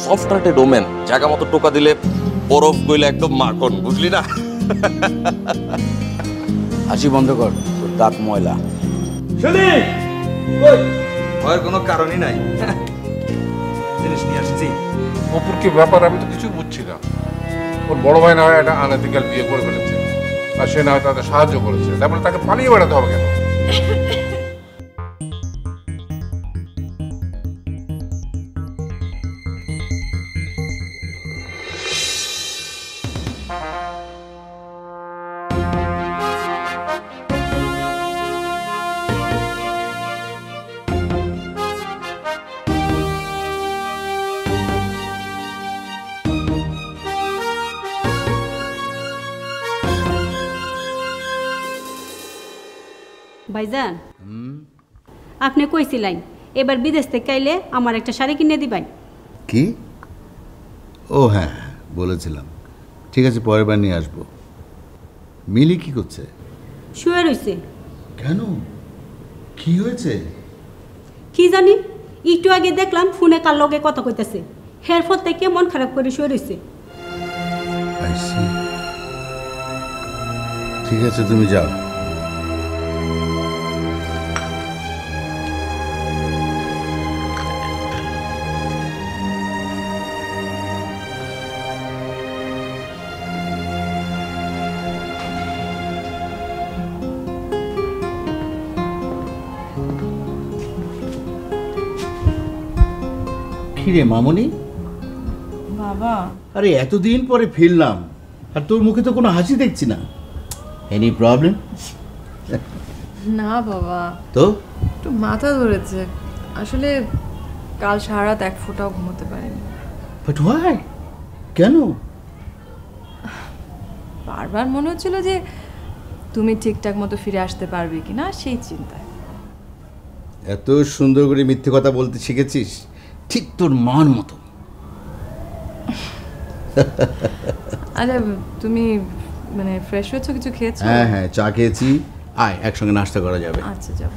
Soft hearted women, জায়গা মতো টোকা দিলে বরফ গইলে একদম মাখন, বুঝলি না? হাসি বন্ধ কর, তোর দাঁত ময়লা। ভয়ের কোনো কারণই নাই, জিনিস নিয়ে আসছি। অপুর কি ব্যাপার আমি তো কিছু বুঝছি না। ওর বড় ভাই না হয় একটা আনএথিক্যাল বিয়ে করে ফেলেছে, আর সে না হয় তাদের সাহায্য করেছে, তারপরে তাকে পালিয়ে বেড়াতে হবে কেন? ভাইজান, আপনি কইছিলেন এবার বিদেশ থেকে আইলে আমার একটা শাড়ি কিনে দিবেন। কি? ও হ্যাঁ, বলেছিলাম। ঠিক আছে, পরের বার নিয়ে আসবো। মিলি কি করছে? শুয়ে রইছে। কেন, কি হয়েছে? কি জানি, একটু আগে দেখলাম ফোনে কার লগে কথা কইতেছে, হেরফর থেকে মন খারাপ করে শুয়ে রইছে। ঠিক আছে, তুমি যাও। রে মামনি, বাবা, আরে এতদিন পরে ফিরলাম আর তোর মুখে তো কোনো হাসি দেখছি না। Any problem? না বাবা, তো একটু মাথা ধরেছে আসলে। কাল সারা রাত এক ফোঁটাও ঘুমোতে পারিনি। But why? কেন? বারবার মনে হচ্ছিল যে তুমি ঠিকঠাক মতো ফিরে আসতে পারবে কিনা, সেই চিন্তায়। এত সুন্দর করে মিথ্যে কথা বলতে শিখেছিস, ঠিক তোর মান মতো। আরে তুমি মানে ফ্রেশ হয়েছো, কিছু খেয়েছো? হ্যাঁ হ্যাঁ, চা খেয়েছি। আয়, একসঙ্গে নাস্তা করা যাবে। আচ্ছা, যাও।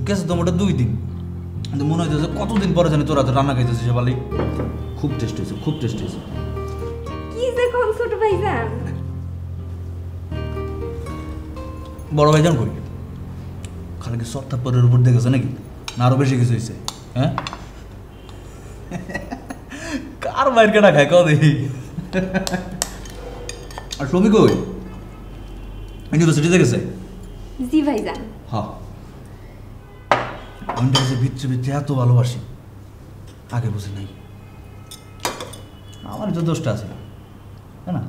গেছে তো মোটা 2 দিন, কিন্তু মনে হইতেছে কতদিন পরে জানি তোরা তো রান্না খাইতেছিস বালি। খুব টেস্ট হয়েছে, খুব টেস্ট হয়েছে। কি যে কোন ছোট ভাইজান? বড় ভাইজান কই? খালি কি সব থাপ্পরের উপর দেখেছে নাকি, না আরো বেশি কিছু হয়েছে? হ্যাঁ, কার বাইর কেনা খায় কও দেখি। আর সবই কই? ইউনিভার্সিটিতে গেছে? জি ভাইজান। হ্যাঁ, আমি কাছে ভিতরে ভিতরে এত ভালোবাসি, আগে বুঝি নাই। আমার তো দোষটা আছে, তাই না?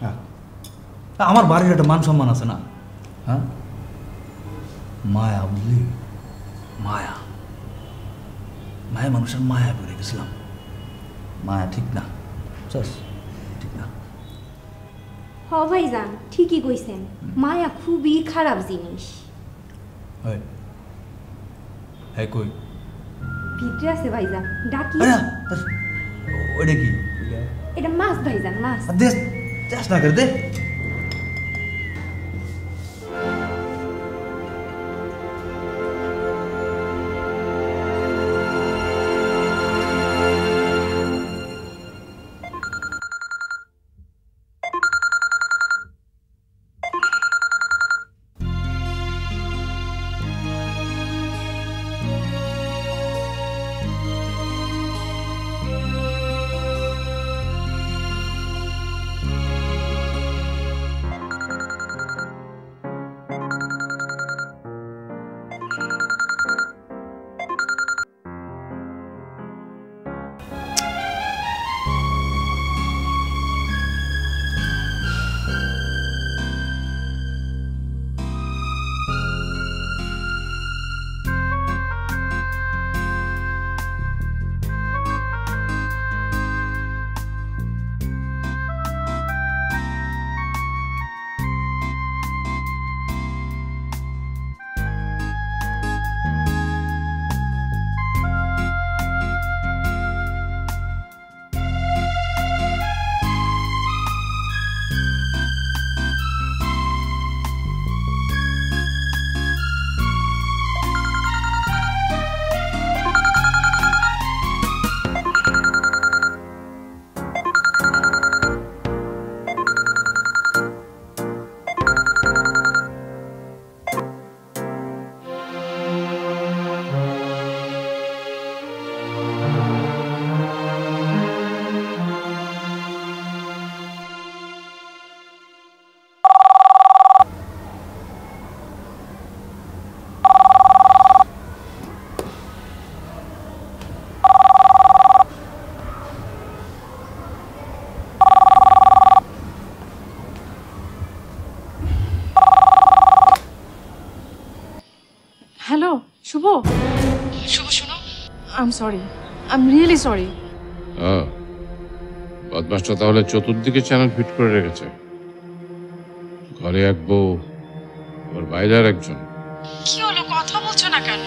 হ্যাঁ, আমার বাড়ির একটা মান সম্মান আছে না? হ্যাঁ, মায়া, বুঝলি? মায়া, মায়া মানুষের মায়া পড়ে গেছিলাম। মায়া ঠিক না, ঠিক না। হ ভাইজান, ঠিকই কইছেন, মায়া খুবই খারাপ জিনিস। হ্যাঁ, কই? ভিতরে আছে ভাইজান, ডাকি। ওইটা কি? এটা মাছ ভাইজান, মাছ। দে, চাষ না করে দে। শুভ শোনো, I am sorry, I am really sorry. বদমাসটা তাহলে চতুর্দিকে চ্যানেল ফিট করে রেখেছে। ঘরে এক বউ, ওর বাইরে আর একজন। কি হলো, কথা বলছো না কেন?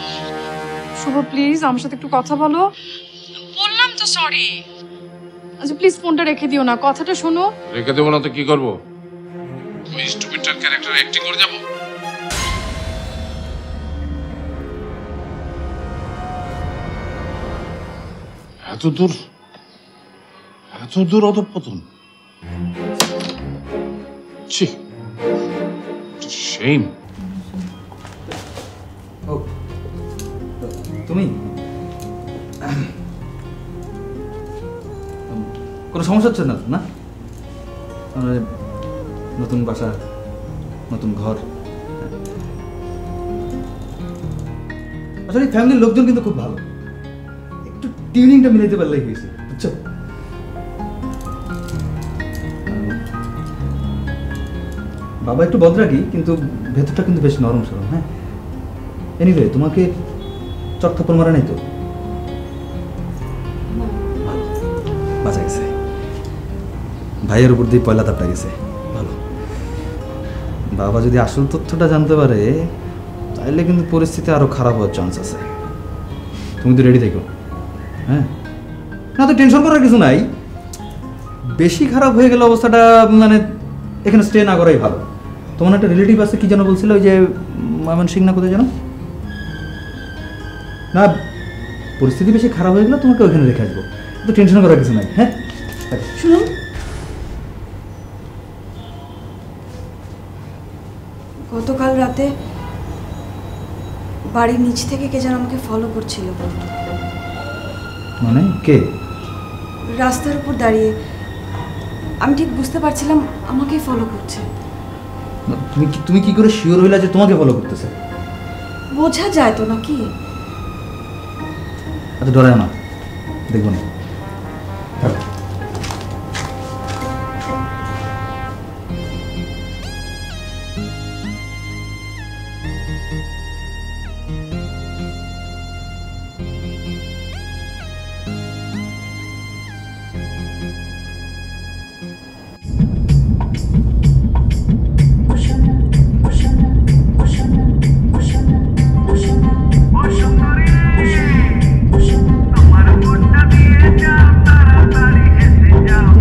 শুভ প্লিজ আমার সাথে একটু কথা বলো। বললাম তো সরি। আচ্ছা প্লিজ ফোনটা রেখে দিও না, কথাটা শোনো। রেখে দেবো না তো কি করবো? আমি স্টুপিডটার ক্যারেক্টার অ্যাক্টিং করে যাবো? এত দূর অধঃপতন। ছি, shame। ও তুমি কোনো সমস্যা হচ্ছে না না? নতুন বাসা, নতুন ঘর, আসলে ফ্যামিলির লোকজন কিন্তু খুব ভালো, একটু টিউনিংটা মিলাইতে পারলেই হয়েছে, বুঝছো? বাবা একটু বদরাগী, কিন্তু ভেতরটা কিন্তু বেশ নরম সরম। হ্যাঁ, এনিওয়ে তোমাকে চটথাপ্পড় মারা নাই তো? বাঁচা গেছে, ভাইয়ের উপর দিয়ে পয়লা তাপটা গেছে, ভালো। বাবা যদি আসল তথ্যটা জানতে পারে তাহলে কিন্তু পরিস্থিতি আরো খারাপ হওয়ার চান্স আছে। তুমি তো রেডি থেকো। হ্যাঁ, না তো টেনশন করার কিছু নাই, বেশি খারাপ হয়ে গেলে অবস্থাটা মানে এখানে স্টে না করাই ভালো। তোমার একটা রিলেটিভ আছে, কি যেন বলছিল, ওই যে ময়মনসিংহ না কোথায় যেন? না, পরিস্থিতি বেশি খারাপ হয়ে গেলে তোমাকে ওইখানে রেখে আসবো, তো টেনশন করার কিছু নাই। হ্যাঁ শুনুন, গতকাল রাতে বাড়ির নিচ থেকে কে যেন আমাকে ফলো করছিল। মানে কে? রাস্তার উপর দাঁড়িয়ে, আমি ঠিক বুঝতে পারছিলাম আমাকেই ফলো করছে। তুমি কি করে শিওর হইলা যে তোমাকে ফলো করতেছে? বোঝা যায় তো নাকি? আচ্ছা ডরায় না, দেখবো না।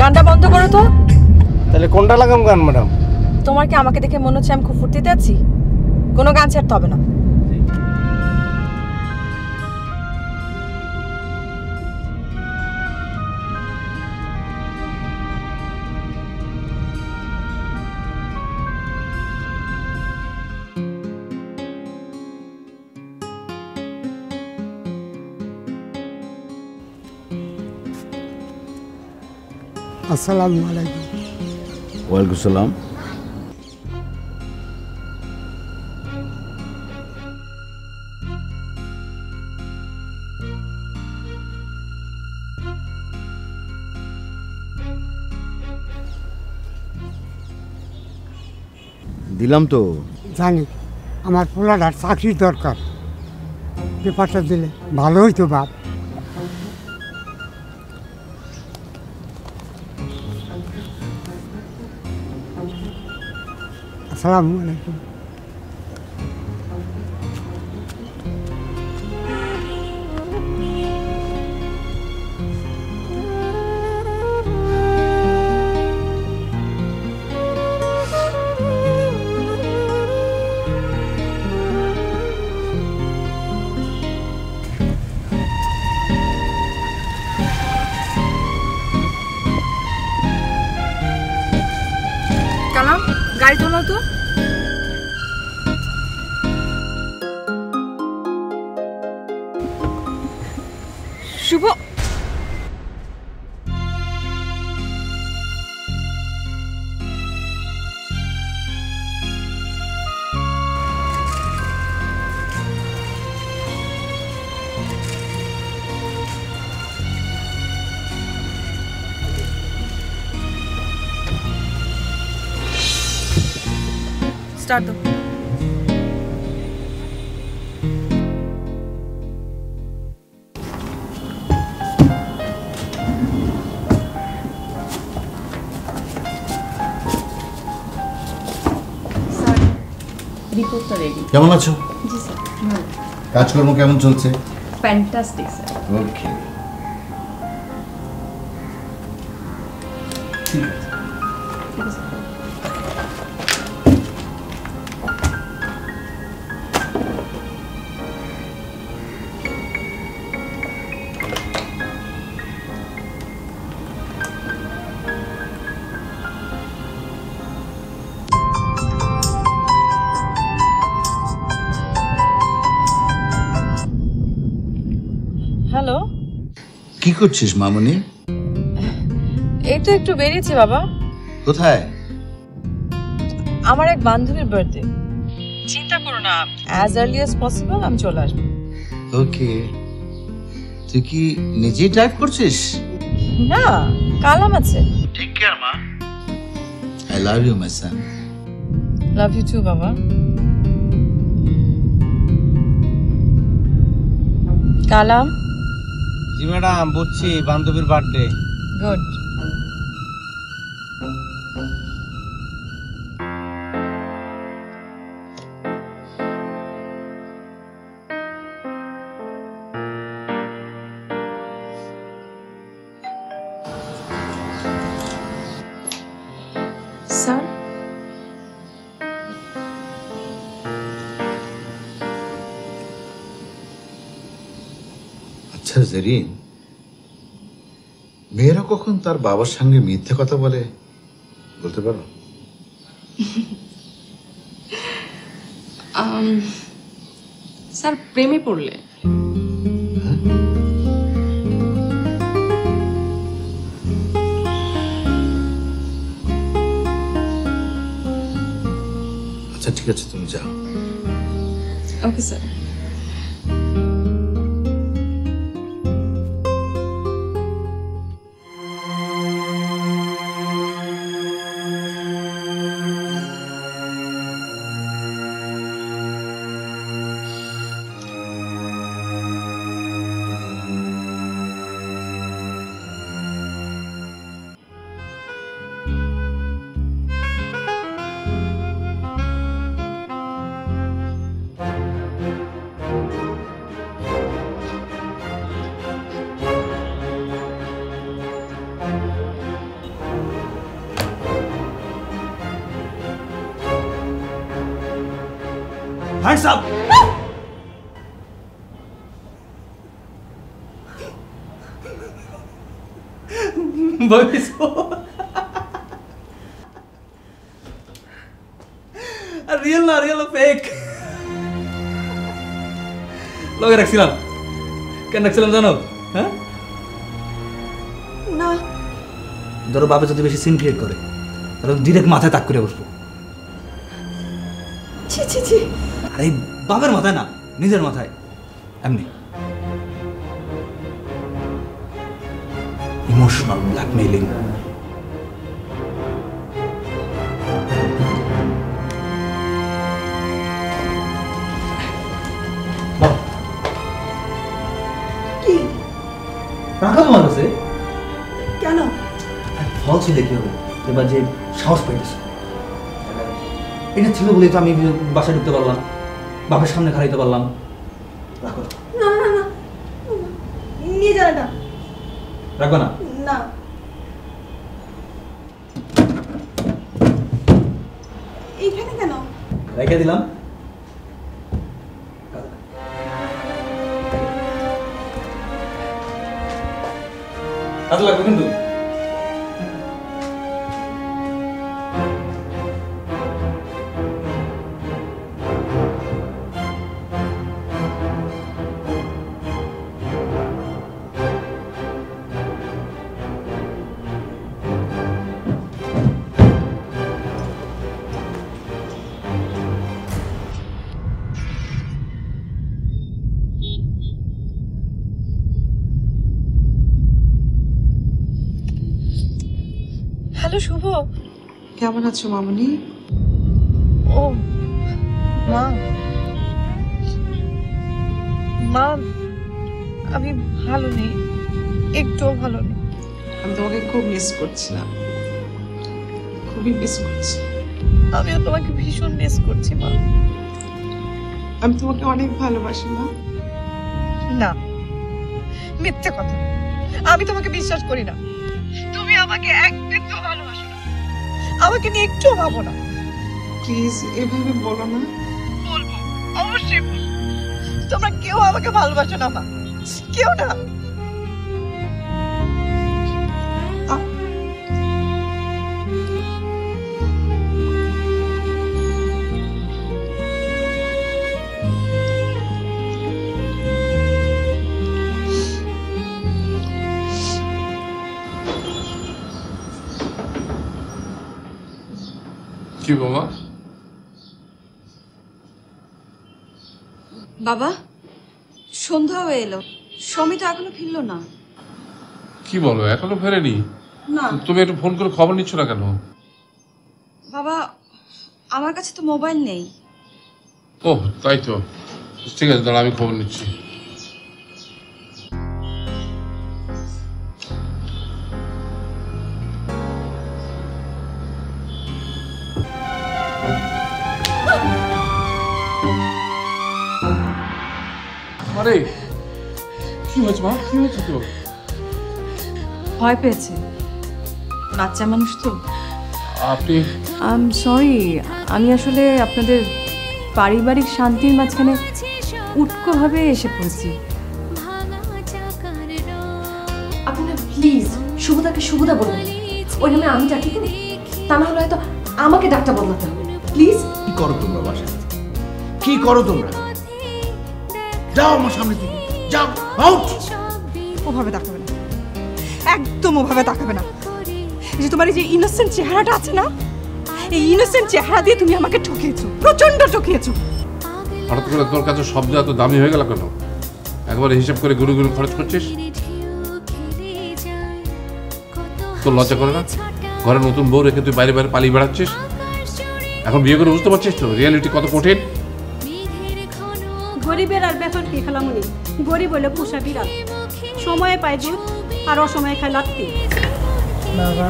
গানটা বন্ধ করো তো। তাহলে কোনটা লাগাম গান ম্যাডাম? তোমার কি আমাকে দেখে মনে হচ্ছে আমি খুব ফুর্তিতে আছি? কোনো গান ছাড়তে হবে না। আসসালামু আলাইকুম। ওয়ালাইকুম সালাম। দিলাম তো। জানি আমার পোলাটার চাকরির দরকার, পেপারটা দিলে ভালো হইতো বাপ। আসসালামু আলাইকুম। কালাম, গাড়ি থামাও তো। শুভ, স্টার্ট দাও। রিপোর্টটা রেডি। কেমন আছো? জি স্যার। কাজকর্ম কেমন চলছে? Fantastic sir. ওকে, ঠিক আছে। ঠিক আছে। হ্যালো, কি করছিস মামনি? এই তো একটু বেরিয়েছি বাবা। কোথায়? আমার এক বান্ধবীর বার্থডে। চিন্তা করো না, অ্যাজ আর্লি অ্যাজ পসিবল আমি চলে আসবো। ওকে, তুই কি নিজেই ড্রাইভ করছিস? না, কালাম আছে। টেক কেয়ার মা। I love you my son. Love you too বাবা। কালাম। জি ম্যাডাম, বুঝছি, বান্ধবীর বার্থডে। গুড। স্যার, আচ্ছা জেরিন, মেয়েরা কখন তার বাবার সঙ্গে মিথ্যে কথা বলে বলতে পারো? স্যার প্রেমে পড়লে। আচ্ছা ঠিক আছে, তুমি যাও। Okay sir. Hands up! Real না, রিয়েল ফেক। লগে রাখছিলাম। কেন রাখছিলাম জানো? হ্যাঁ না, ধরো বাবা যদি বেশি সিন ক্রিয়েট করে তাহলে ডিরেক্ট মাথায় তাক করে বসবো। ছি ছি ছি। আরে বাবার মাথায় না, নিজের মাথায় এমনি। Emotional blackmailing. কি রাখা তোমার কাছে কেন? ফল ছিল কি হবে? এবার যে সাহস পাইতেছে, এটা ছিল বলেই তো আমি বাসায় ঢুকতে পারলাম, বাপের সামনে খাড়াইতে পারলাম। রাখো। না না না, নিয়ে যাবে না। রাখবে না? না। এইখানে কেন? রেখে দিলাম। কাজে লাগবে কিন্তু। হ্যালো শুভ, কেমন আছো মামনি? ও মা, মা আমি ভালো নেই, একটুও ভালো নেই। আমি তোমাকে খুব মিস করছিলাম, খুবই মিস করছি। আমিও তোমাকে ভীষণ মিস করছি মা। আমি তোমাকে অনেক ভালোবাসি মা। না, মিথ্যে কথা। আমি তোমাকে বিশ্বাস করি না। তুমি আমাকে এক বিন্দু ভালোবাসো না, আমাকে নিয়ে একটু ভাবো না। প্লিজ এভাবে বলো না। বলবো, অবশ্যই বলবো। তোমরা কেউ আমাকে ভালোবাসো না মা, কেউ না। কি বাবা? বাবা, সন্ধ্যা হয়ে এলো, সমিতা এখনো ফিরলো না। কি বলো, এখনো ফেরেনি? না তুমি একটু ফোন করে খবর নিচ্ছ না কেন? বাবা, আমার কাছে তো মোবাইল নেই। ও তাই তো, ঠিক আছে, দাঁড়া আমি খবর নিচ্ছি। আরে কি হয়েছে মা, কি হয়েছে তো? ভয় পেয়েছে, বাচ্চা মানুষ তো। আপনি সরি, আমি আসলে আপনাদের পারিবারিক শান্তির মাঝখানে উটকোভাবে এসে পড়েছি। আপনারা প্লিজ শুভদাকে শুভদা বলবেন, ওই নামে আমি ডাকি তো, তা না হলে হয়তো আমাকে ডাকটা বদলাতে হবে। প্লিজ। কি করো তোমরা বাসায়? কি করো তোমরা? যাও আমার সামনে থেকে, যাও আউট। ওভাবে তাকাবে না, একদম ওভাবে তাকাবে না। এই যে তোমার এই যে ইনোসেন্ট চেহারাটা আছে না, এই ইনোসেন্ট চেহারা দিয়ে তুমি আমাকে ঠকিয়েছো, প্রচন্ড ঠকিয়েছো। হঠাৎ করে তোর কাছে শব্দ এত দামি হয়ে গেল কেন? একবারে হিসাব করে গুরু গুরু খরচ করছিস? তোর লজ্জা করে না? ঘরে নতুন বউ রেখে তুই বাইরে বাইরে পালিয়ে বেড়াচ্ছিস। এখন বিয়ে করে বুঝতে পারছিস তো রিয়ালিটি কত কঠিন? গরিবের আর বেতন কি খেলামুনি, গরিব হলে পোষা বিড়াল, সময়ে পায় দুধ আর অসময়ে খায় লাত্তি। বাবা,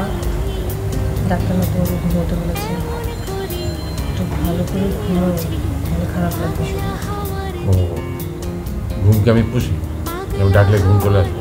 ডাক্তার না তোমাকে ঘুমোতে বলেছে, একটু ভালো করে ঘুমো, তাহলে খারাপ লাগবে। ঘুমকে আমি পুষি, ডাকলে ঘুম চলে আসবে।